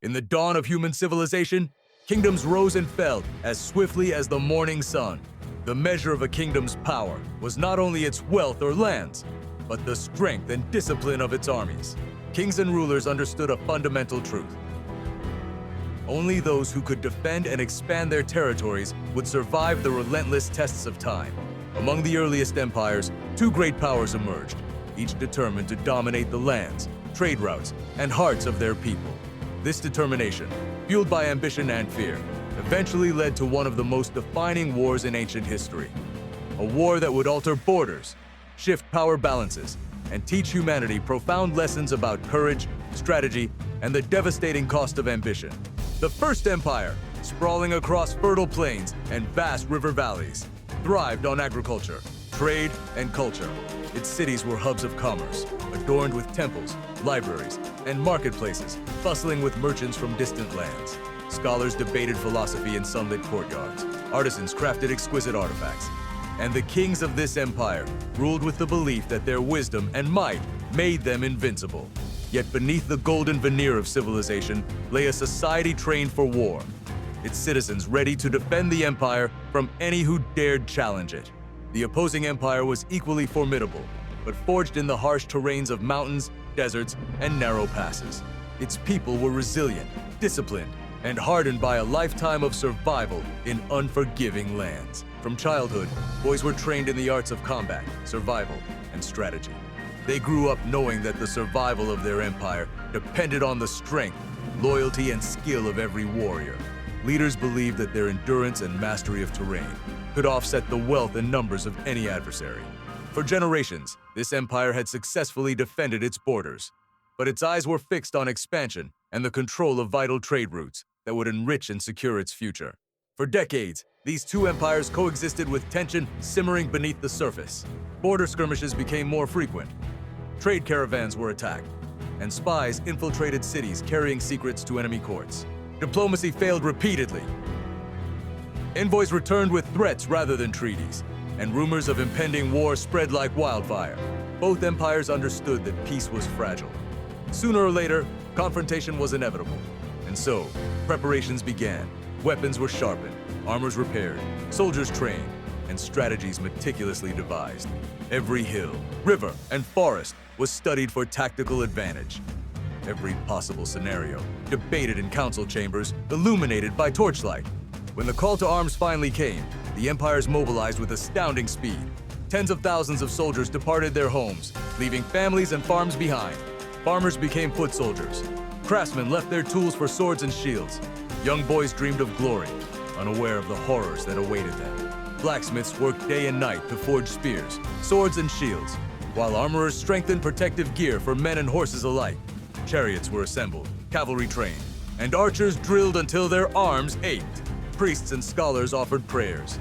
In the dawn of human civilization, kingdoms rose and fell as swiftly as the morning sun. The measure of a kingdom's power was not only its wealth or lands, but the strength and discipline of its armies. Kings and rulers understood a fundamental truth. Only those who could defend and expand their territories would survive the relentless tests of time. Among the earliest empires, two great powers emerged, each determined to dominate the lands, trade routes, and hearts of their people. This determination, fueled by ambition and fear, eventually led to one of the most defining wars in ancient history. A war that would alter borders, shift power balances, and teach humanity profound lessons about courage, strategy, and the devastating cost of ambition. The First Empire, sprawling across fertile plains and vast river valleys, thrived on agriculture, trade, and culture. Its cities were hubs of commerce, adorned with temples, libraries, and marketplaces, bustling with merchants from distant lands. Scholars debated philosophy in sunlit courtyards. Artisans crafted exquisite artifacts. And the kings of this empire ruled with the belief that their wisdom and might made them invincible. Yet beneath the golden veneer of civilization lay a society trained for war, its citizens ready to defend the empire from any who dared challenge it. The opposing empire was equally formidable, but forged in the harsh terrains of mountains, deserts, and narrow passes. Its people were resilient, disciplined, and hardened by a lifetime of survival in unforgiving lands. From childhood, boys were trained in the arts of combat, survival, and strategy. They grew up knowing that the survival of their empire depended on the strength, loyalty, and skill of every warrior. Leaders believed that their endurance and mastery of terrain could offset the wealth and numbers of any adversary. For generations, this empire had successfully defended its borders, but its eyes were fixed on expansion and the control of vital trade routes that would enrich and secure its future. For decades, these two empires coexisted with tension simmering beneath the surface. Border skirmishes became more frequent. Trade caravans were attacked, and spies infiltrated cities carrying secrets to enemy courts. Diplomacy failed repeatedly. Envoys returned with threats rather than treaties, and rumors of impending war spread like wildfire. Both empires understood that peace was fragile. Sooner or later, confrontation was inevitable. And so, preparations began. Weapons were sharpened, armors repaired, soldiers trained, and strategies meticulously devised. Every hill, river, and forest was studied for tactical advantage. Every possible scenario debated in council chambers, illuminated by torchlight. When the call to arms finally came, the empires mobilized with astounding speed. Tens of thousands of soldiers departed their homes, leaving families and farms behind. Farmers became foot soldiers. Craftsmen left their tools for swords and shields. Young boys dreamed of glory, unaware of the horrors that awaited them. Blacksmiths worked day and night to forge spears, swords, and shields, while armorers strengthened protective gear for men and horses alike. Chariots were assembled, cavalry trained, and archers drilled until their arms ached. Priests and scholars offered prayers,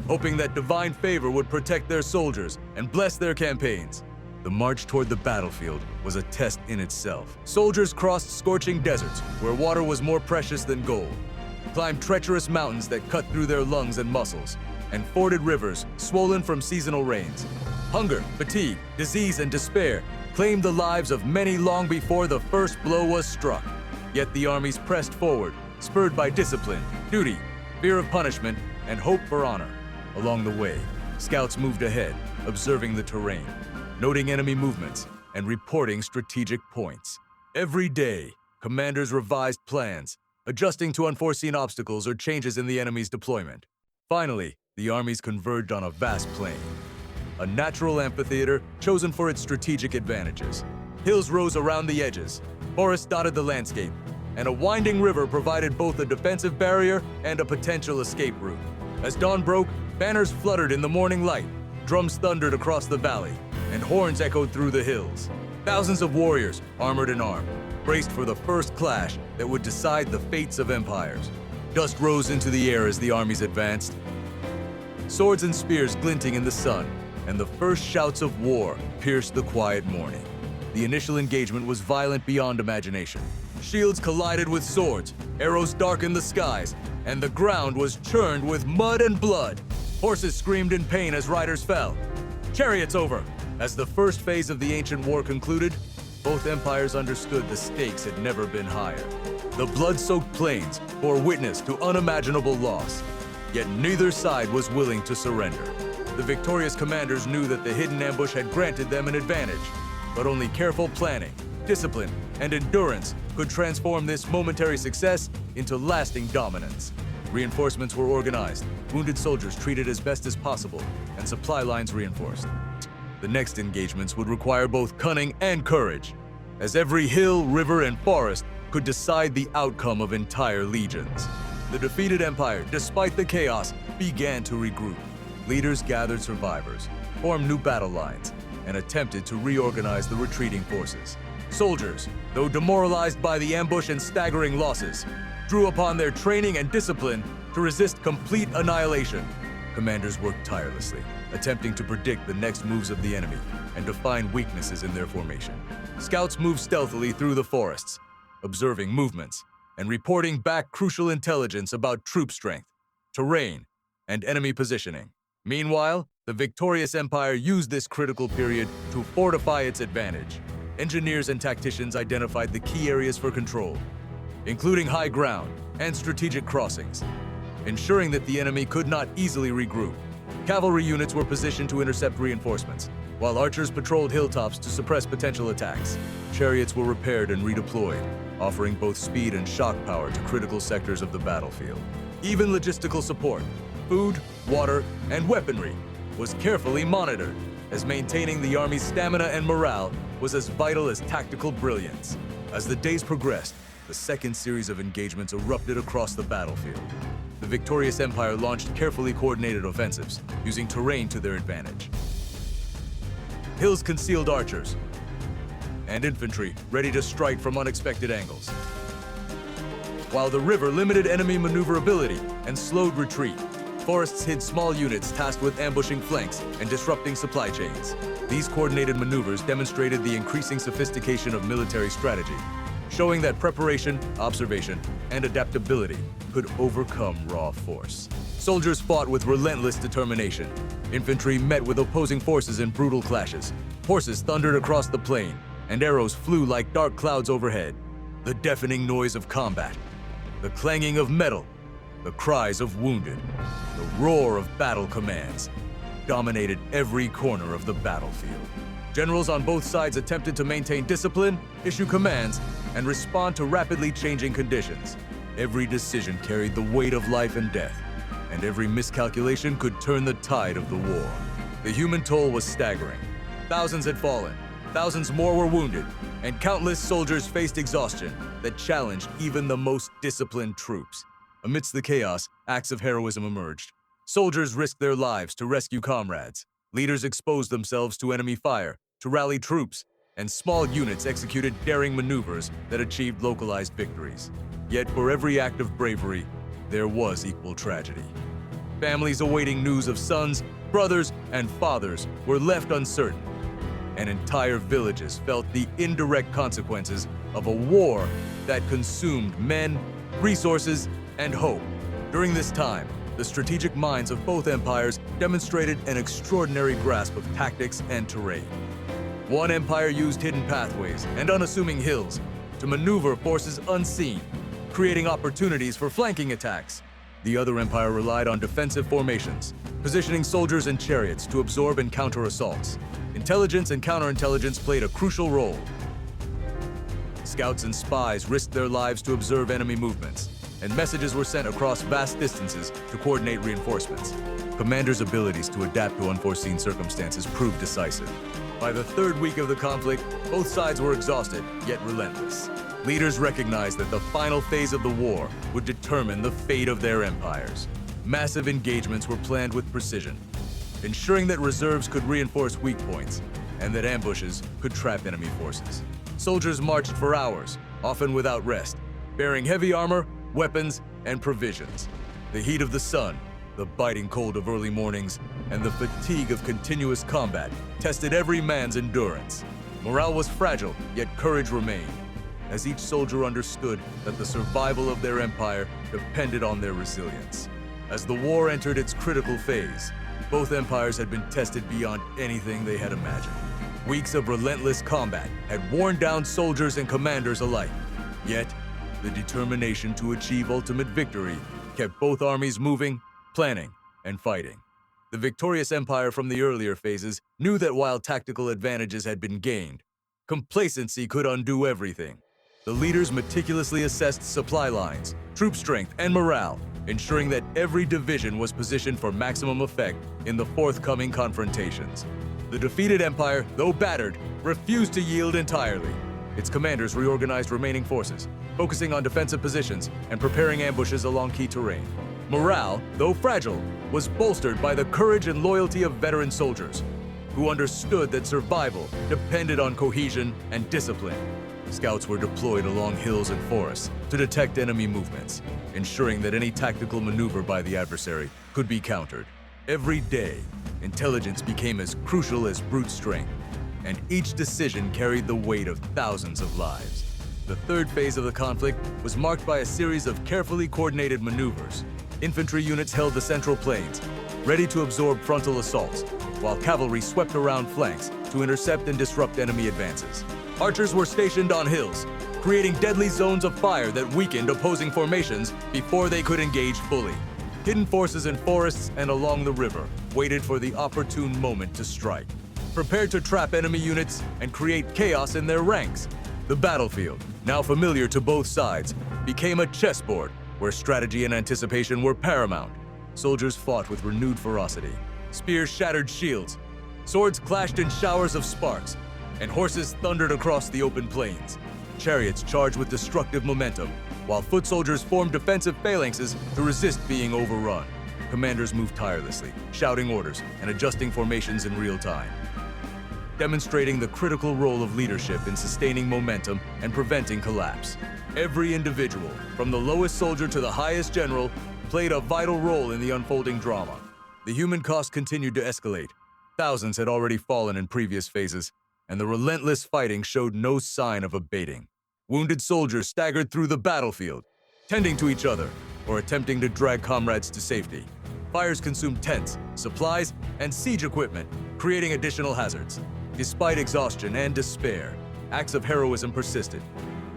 hoping that divine favor would protect their soldiers and bless their campaigns. The march toward the battlefield was a test in itself. Soldiers crossed scorching deserts where water was more precious than gold, climbed treacherous mountains that cut through their lungs and muscles, and forded rivers swollen from seasonal rains. Hunger, fatigue, disease, and despair claimed the lives of many long before the first blow was struck. Yet the armies pressed forward, spurred by discipline, duty, fear of punishment, and hope for honor. Along the way, scouts moved ahead, observing the terrain, noting enemy movements, and reporting strategic points. Every day, commanders revised plans, adjusting to unforeseen obstacles or changes in the enemy's deployment. Finally, the armies converged on a vast plain, a natural amphitheater chosen for its strategic advantages. Hills rose around the edges, forests dotted the landscape, and a winding river provided both a defensive barrier and a potential escape route. As dawn broke, banners fluttered in the morning light, drums thundered across the valley, and horns echoed through the hills. Thousands of warriors, armored and armed, braced for the first clash that would decide the fates of empires. Dust rose into the air as the armies advanced, swords and spears glinting in the sun, and the first shouts of war pierced the quiet morning. The initial engagement was violent beyond imagination. Shields collided with swords, arrows darkened the skies, and the ground was churned with mud and blood. Horses screamed in pain as riders fell. Chariots over! As the first phase of the ancient war concluded, both empires understood the stakes had never been higher. The blood-soaked plains bore witness to unimaginable loss, yet neither side was willing to surrender. The victorious commanders knew that the hidden ambush had granted them an advantage, but only careful planning, discipline, and endurance could transform this momentary success into lasting dominance. Reinforcements were organized, wounded soldiers treated as best as possible, and supply lines reinforced. The next engagements would require both cunning and courage, as every hill, river, and forest could decide the outcome of entire legions. The defeated empire, despite the chaos, began to regroup. Leaders gathered survivors, formed new battle lines, and attempted to reorganize the retreating forces. Soldiers, though demoralized by the ambush and staggering losses, drew upon their training and discipline to resist complete annihilation. Commanders worked tirelessly, attempting to predict the next moves of the enemy and to find weaknesses in their formation. Scouts moved stealthily through the forests, observing movements and reporting back crucial intelligence about troop strength, terrain, and enemy positioning. Meanwhile, the victorious empire used this critical period to fortify its advantage. Engineers and tacticians identified the key areas for control, including high ground and strategic crossings, ensuring that the enemy could not easily regroup. Cavalry units were positioned to intercept reinforcements, while archers patrolled hilltops to suppress potential attacks. Chariots were repaired and redeployed, offering both speed and shock power to critical sectors of the battlefield. Even logistical support, food, water, and weaponry was carefully monitored, as maintaining the army's stamina and morale was as vital as tactical brilliance. As the days progressed, the second series of engagements erupted across the battlefield. The victorious empire launched carefully coordinated offensives, using terrain to their advantage. Hills concealed archers and infantry ready to strike from unexpected angles, while the river limited enemy maneuverability and slowed retreat. Forests hid small units tasked with ambushing flanks and disrupting supply chains. These coordinated maneuvers demonstrated the increasing sophistication of military strategy, showing that preparation, observation, and adaptability could overcome raw force. Soldiers fought with relentless determination. Infantry met with opposing forces in brutal clashes. Horses thundered across the plain, and arrows flew like dark clouds overhead. The deafening noise of combat, the clanging of metal, the cries of wounded, the roar of battle commands dominated every corner of the battlefield. Generals on both sides attempted to maintain discipline, issue commands, and respond to rapidly changing conditions. Every decision carried the weight of life and death, and every miscalculation could turn the tide of the war. The human toll was staggering. Thousands had fallen, thousands more were wounded, and countless soldiers faced exhaustion that challenged even the most disciplined troops. Amidst the chaos, acts of heroism emerged. Soldiers risked their lives to rescue comrades. Leaders exposed themselves to enemy fire to rally troops, and small units executed daring maneuvers that achieved localized victories. Yet for every act of bravery, there was equal tragedy. Families awaiting news of sons, brothers, and fathers were left uncertain, and entire villages felt the indirect consequences of a war that consumed men, resources, and hope. During this time, the strategic minds of both empires demonstrated an extraordinary grasp of tactics and terrain. One empire used hidden pathways and unassuming hills to maneuver forces unseen, creating opportunities for flanking attacks. The other empire relied on defensive formations, positioning soldiers and chariots to absorb and counter assaults. Intelligence and counterintelligence played a crucial role. Scouts and spies risked their lives to observe enemy movements, and messages were sent across vast distances to coordinate reinforcements. Commanders' abilities to adapt to unforeseen circumstances proved decisive. By the third week of the conflict, both sides were exhausted, yet relentless. Leaders recognized that the final phase of the war would determine the fate of their empires. Massive engagements were planned with precision, ensuring that reserves could reinforce weak points and that ambushes could trap enemy forces. Soldiers marched for hours, often without rest, bearing heavy armor, weapons, and provisions. The heat of the sun, the biting cold of early mornings, and the fatigue of continuous combat tested every man's endurance. Morale was fragile, yet courage remained, as each soldier understood that the survival of their empire depended on their resilience. As the war entered its critical phase, both empires had been tested beyond anything they had imagined. Weeks of relentless combat had worn down soldiers and commanders alike. Yet, the determination to achieve ultimate victory kept both armies moving, planning, and fighting. The victorious empire from the earlier phases knew that while tactical advantages had been gained, complacency could undo everything. The leaders meticulously assessed supply lines, troop strength, and morale, ensuring that every division was positioned for maximum effect in the forthcoming confrontations. The defeated empire, though battered, refused to yield entirely. Its commanders reorganized remaining forces, focusing on defensive positions and preparing ambushes along key terrain. Morale, though fragile, was bolstered by the courage and loyalty of veteran soldiers, who understood that survival depended on cohesion and discipline. Scouts were deployed along hills and forests to detect enemy movements, ensuring that any tactical maneuver by the adversary could be countered. Every day, intelligence became as crucial as brute strength, and each decision carried the weight of thousands of lives. The third phase of the conflict was marked by a series of carefully coordinated maneuvers. Infantry units held the central plains, ready to absorb frontal assaults, while cavalry swept around flanks to intercept and disrupt enemy advances. Archers were stationed on hills, creating deadly zones of fire that weakened opposing formations before they could engage fully. Hidden forces in forests and along the river waited for the opportune moment to strike, prepared to trap enemy units and create chaos in their ranks. The battlefield, now familiar to both sides, became a chessboard where strategy and anticipation were paramount. Soldiers fought with renewed ferocity. Spears shattered shields, swords clashed in showers of sparks, and horses thundered across the open plains. Chariots charged with destructive momentum, while foot soldiers formed defensive phalanxes to resist being overrun. Commanders moved tirelessly, shouting orders and adjusting formations in real time, demonstrating the critical role of leadership in sustaining momentum and preventing collapse. Every individual, from the lowest soldier to the highest general, played a vital role in the unfolding drama. The human cost continued to escalate. Thousands had already fallen in previous phases, and the relentless fighting showed no sign of abating. Wounded soldiers staggered through the battlefield, tending to each other or attempting to drag comrades to safety. Fires consumed tents, supplies, and siege equipment, creating additional hazards. Despite exhaustion and despair, acts of heroism persisted.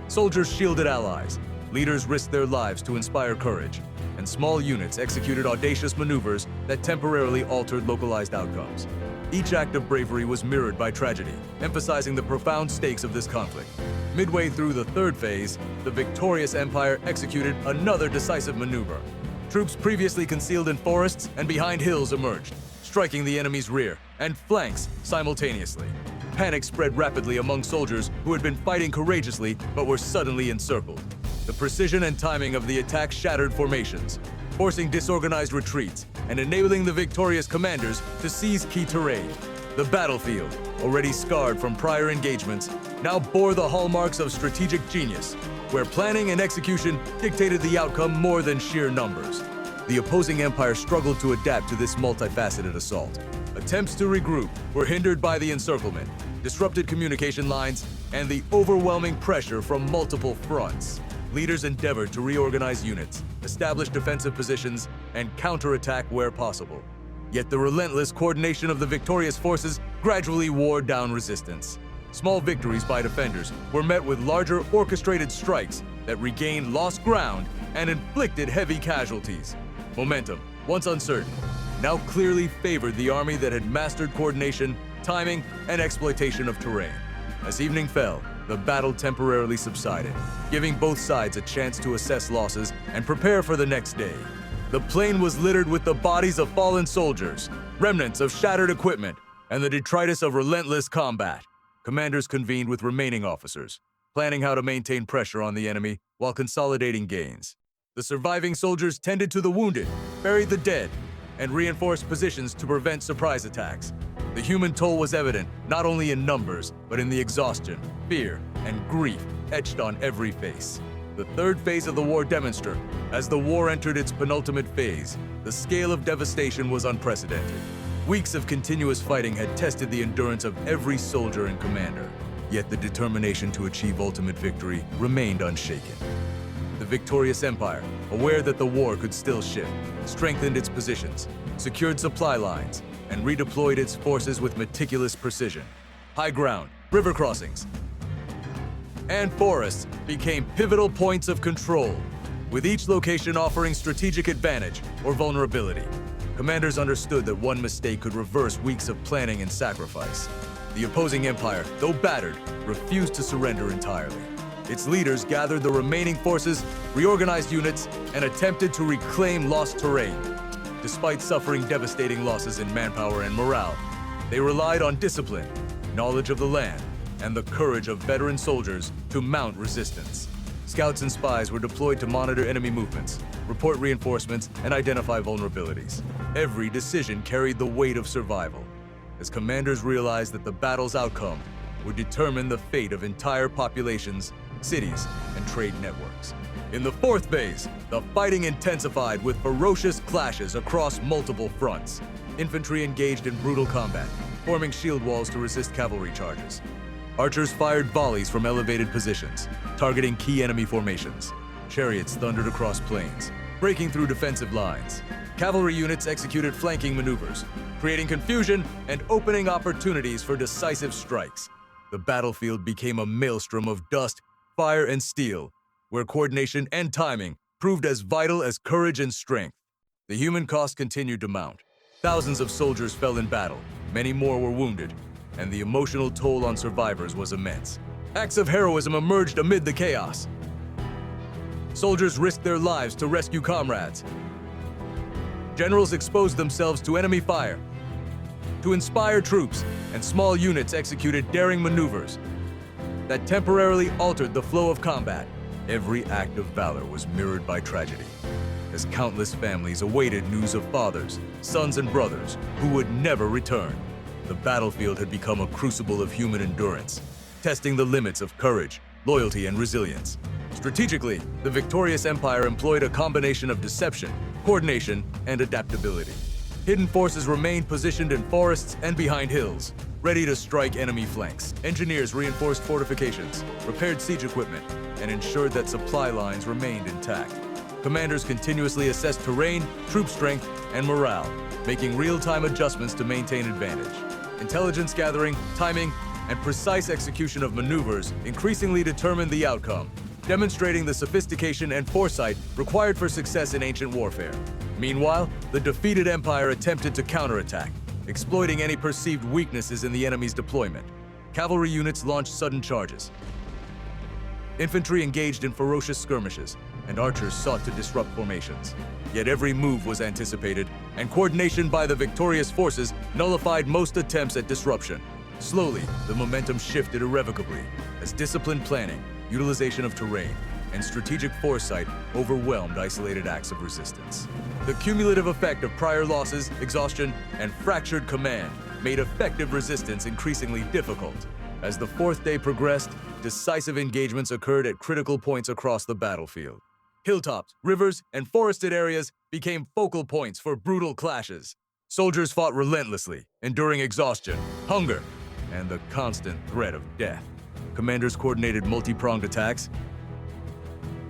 Soldiers shielded allies, leaders risked their lives to inspire courage, and small units executed audacious maneuvers that temporarily altered localized outcomes. Each act of bravery was mirrored by tragedy, emphasizing the profound stakes of this conflict. Midway through the third phase, the victorious empire executed another decisive maneuver. Troops previously concealed in forests and behind hills emerged, striking the enemy's rear and flanks simultaneously. Panic spread rapidly among soldiers who had been fighting courageously but were suddenly encircled. The precision and timing of the attack shattered formations, forcing disorganized retreats and enabling the victorious commanders to seize key terrain. The battlefield, already scarred from prior engagements, now bore the hallmarks of strategic genius, where planning and execution dictated the outcome more than sheer numbers. The opposing empire struggled to adapt to this multifaceted assault. Attempts to regroup were hindered by the encirclement, disrupted communication lines, and the overwhelming pressure from multiple fronts. Leaders endeavored to reorganize units, establish defensive positions, and counterattack where possible. Yet the relentless coordination of the victorious forces gradually wore down resistance. Small victories by defenders were met with larger orchestrated strikes that regained lost ground and inflicted heavy casualties. Momentum, once uncertain, now clearly favored the army that had mastered coordination, timing, and exploitation of terrain. As evening fell, the battle temporarily subsided, giving both sides a chance to assess losses and prepare for the next day. The plain was littered with the bodies of fallen soldiers, remnants of shattered equipment, and the detritus of relentless combat. Commanders convened with remaining officers, planning how to maintain pressure on the enemy while consolidating gains. The surviving soldiers tended to the wounded, buried the dead, and reinforced positions to prevent surprise attacks. The human toll was evident not only in numbers, but in the exhaustion, fear, and grief etched on every face. The third phase of the war demonstrated, as the war entered its penultimate phase, the scale of devastation was unprecedented. Weeks of continuous fighting had tested the endurance of every soldier and commander, yet the determination to achieve ultimate victory remained unshaken. The victorious empire, aware that the war could still shift, strengthened its positions, secured supply lines, and redeployed its forces with meticulous precision. high ground, river crossings, and forests became pivotal points of control, with each location offering strategic advantage or vulnerability. Commanders understood that one mistake could reverse weeks of planning and sacrifice. The opposing empire, though battered, refused to surrender entirely. Its leaders gathered the remaining forces, reorganized units, and attempted to reclaim lost terrain. Despite suffering devastating losses in manpower and morale, they relied on discipline, knowledge of the land, and the courage of veteran soldiers to mount resistance. Scouts and spies were deployed to monitor enemy movements, report reinforcements, and identify vulnerabilities. Every decision carried the weight of survival, as commanders realized that the battle's outcome would determine the fate of entire populations, cities, and trade networks. In the fourth phase, the fighting intensified with ferocious clashes across multiple fronts. Infantry engaged in brutal combat, forming shield walls to resist cavalry charges. Archers fired volleys from elevated positions, targeting key enemy formations. Chariots thundered across plains, breaking through defensive lines. Cavalry units executed flanking maneuvers, creating confusion and opening opportunities for decisive strikes. The battlefield became a maelstrom of dust, fire, and steel, where coordination and timing proved as vital as courage and strength. The human cost continued to mount. Thousands of soldiers fell in battle, many more were wounded, and the emotional toll on survivors was immense. Acts of heroism emerged amid the chaos. Soldiers risked their lives to rescue comrades. Generals exposed themselves to enemy fire to inspire troops, and small units executed daring maneuvers that temporarily altered the flow of combat. Every act of valor was mirrored by tragedy, as countless families awaited news of fathers, sons, and brothers who would never return. The battlefield had become a crucible of human endurance, testing the limits of courage, loyalty, and resilience. Strategically, the victorious empire employed a combination of deception, coordination, and adaptability. Hidden forces remained positioned in forests and behind hills, ready to strike enemy flanks. Engineers reinforced fortifications, repaired siege equipment, and ensured that supply lines remained intact. Commanders continuously assessed terrain, troop strength, and morale, making real-time adjustments to maintain advantage. Intelligence gathering, timing, and precise execution of maneuvers increasingly determined the outcome, demonstrating the sophistication and foresight required for success in ancient warfare. Meanwhile, the defeated empire attempted to counterattack, exploiting any perceived weaknesses in the enemy's deployment. Cavalry units launched sudden charges. Infantry engaged in ferocious skirmishes, and archers sought to disrupt formations. Yet every move was anticipated, and coordination by the victorious forces nullified most attempts at disruption. Slowly, the momentum shifted irrevocably, as disciplined planning, utilization of terrain, and strategic foresight overwhelmed isolated acts of resistance. The cumulative effect of prior losses, exhaustion, and fractured command made effective resistance increasingly difficult. As the fourth day progressed, decisive engagements occurred at critical points across the battlefield. Hilltops, rivers, and forested areas became focal points for brutal clashes. Soldiers fought relentlessly, enduring exhaustion, hunger, and the constant threat of death. Commanders coordinated multi-pronged attacks,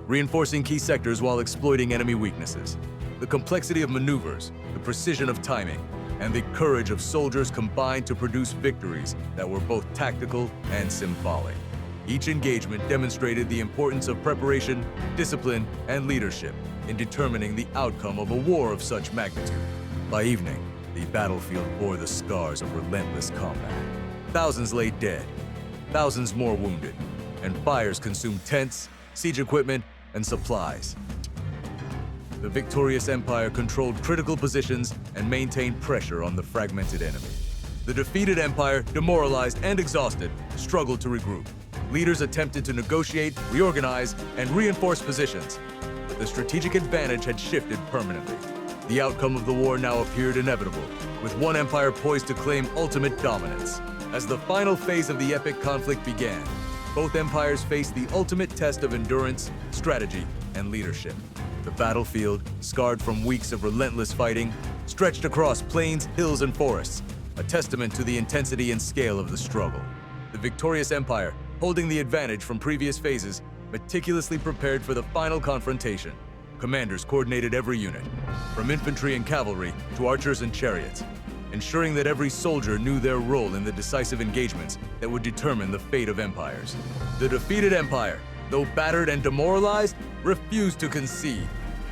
reinforcing key sectors while exploiting enemy weaknesses. The complexity of maneuvers, the precision of timing, and the courage of soldiers combined to produce victories that were both tactical and symbolic. Each engagement demonstrated the importance of preparation, discipline, and leadership in determining the outcome of a war of such magnitude. By evening, the battlefield bore the scars of relentless combat. Thousands lay dead, thousands more wounded, and fires consumed tents, siege equipment, and supplies. The victorious empire controlled critical positions and maintained pressure on the fragmented enemy. The defeated empire, demoralized and exhausted, struggled to regroup. Leaders attempted to negotiate, reorganize, and reinforce positions, but the strategic advantage had shifted permanently. The outcome of the war now appeared inevitable, with one empire poised to claim ultimate dominance. As the final phase of the epic conflict began, both empires faced the ultimate test of endurance, strategy, and leadership. The battlefield, scarred from weeks of relentless fighting, stretched across plains, hills, and forests, a testament to the intensity and scale of the struggle. The victorious empire, holding the advantage from previous phases, meticulously prepared for the final confrontation. Commanders coordinated every unit, from infantry and cavalry to archers and chariots, ensuring that every soldier knew their role in the decisive engagements that would determine the fate of empires. The defeated empire, though battered and demoralized, refused to concede.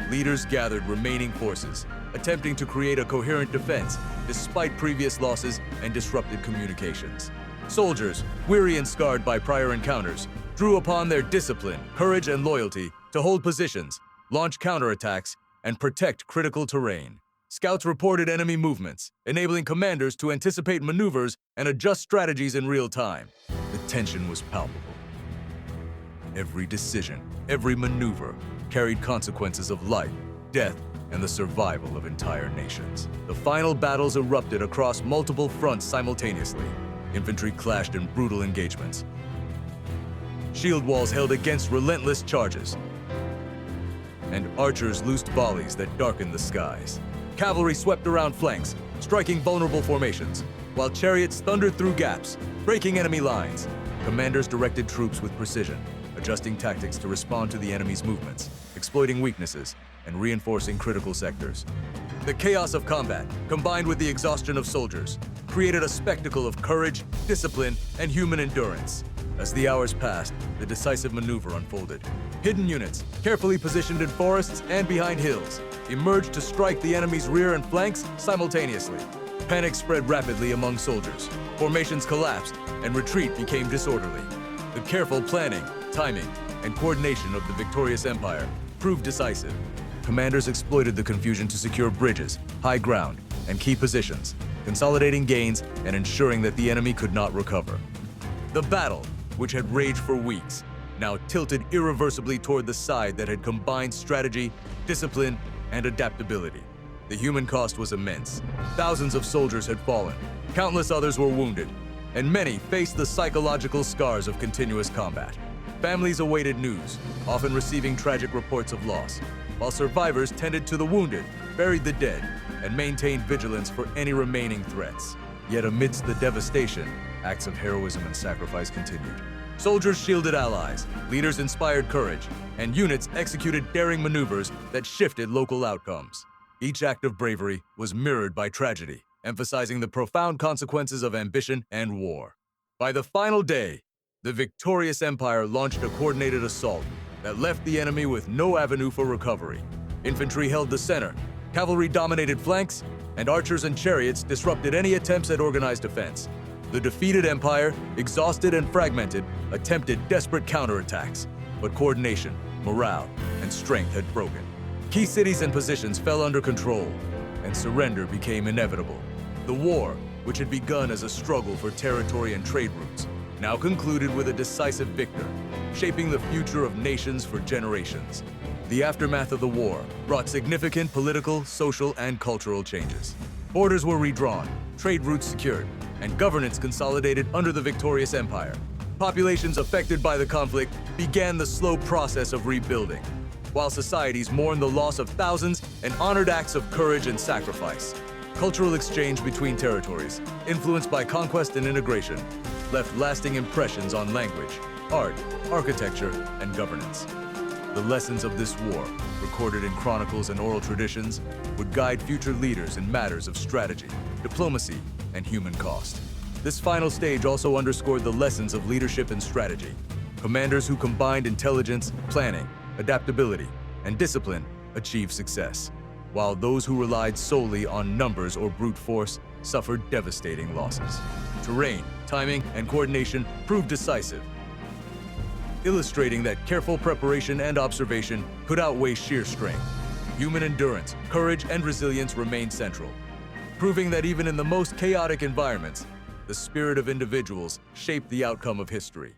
Leaders gathered remaining forces, attempting to create a coherent defense despite previous losses and disrupted communications. Soldiers, weary and scarred by prior encounters, drew upon their discipline, courage, and loyalty to hold positions, launch counterattacks, and protect critical terrain. Scouts reported enemy movements, enabling commanders to anticipate maneuvers and adjust strategies in real time. The tension was palpable. Every decision, every maneuver carried consequences of life, death, and the survival of entire nations. The final battles erupted across multiple fronts simultaneously. Infantry clashed in brutal engagements. Shield walls held against relentless charges, and archers loosed volleys that darkened the skies. Cavalry swept around flanks, striking vulnerable formations, while chariots thundered through gaps, breaking enemy lines. Commanders directed troops with precision, adjusting tactics to respond to the enemy's movements, exploiting weaknesses, and reinforcing critical sectors. The chaos of combat, combined with the exhaustion of soldiers, created a spectacle of courage, discipline, and human endurance. As the hours passed, the decisive maneuver unfolded. Hidden units, carefully positioned in forests and behind hills, emerged to strike the enemy's rear and flanks simultaneously. Panic spread rapidly among soldiers. Formations collapsed, and retreat became disorderly. The careful planning, timing, and coordination of the victorious empire proved decisive. Commanders exploited the confusion to secure bridges, high ground, and key positions, consolidating gains and ensuring that the enemy could not recover. The battle, which had raged for weeks, now tilted irreversibly toward the side that had combined strategy, discipline, and adaptability. The human cost was immense. Thousands of soldiers had fallen, countless others were wounded, and many faced the psychological scars of continuous combat. Families awaited news, often receiving tragic reports of loss, while survivors tended to the wounded, buried the dead, and maintained vigilance for any remaining threats. Yet amidst the devastation, acts of heroism and sacrifice continued. Soldiers shielded allies, leaders inspired courage, and units executed daring maneuvers that shifted local outcomes. Each act of bravery was mirrored by tragedy, emphasizing the profound consequences of ambition and war. By the final day, the victorious empire launched a coordinated assault that left the enemy with no avenue for recovery. Infantry held the center, cavalry dominated flanks, and archers and chariots disrupted any attempts at organized defense. The defeated empire, exhausted and fragmented, attempted desperate counterattacks, but coordination, morale, and strength had broken. Key cities and positions fell under control, and surrender became inevitable. The war, which had begun as a struggle for territory and trade routes, now concluded with a decisive victor, shaping the future of nations for generations. The aftermath of the war brought significant political, social, and cultural changes. Borders were redrawn, trade routes secured, and governance consolidated under the victorious empire. Populations affected by the conflict began the slow process of rebuilding, while societies mourned the loss of thousands and honored acts of courage and sacrifice. Cultural exchange between territories, influenced by conquest and integration, left lasting impressions on language, art, architecture, and governance. The lessons of this war, recorded in chronicles and oral traditions, would guide future leaders in matters of strategy, diplomacy, and human cost. This final stage also underscored the lessons of leadership and strategy. Commanders who combined intelligence, planning, adaptability, and discipline achieved success, while those who relied solely on numbers or brute force suffered devastating losses. Terrain, timing, and coordination proved decisive, illustrating that careful preparation and observation could outweigh sheer strength. Human endurance, courage, and resilience remained central, proving that even in the most chaotic environments, the spirit of individuals shaped the outcome of history.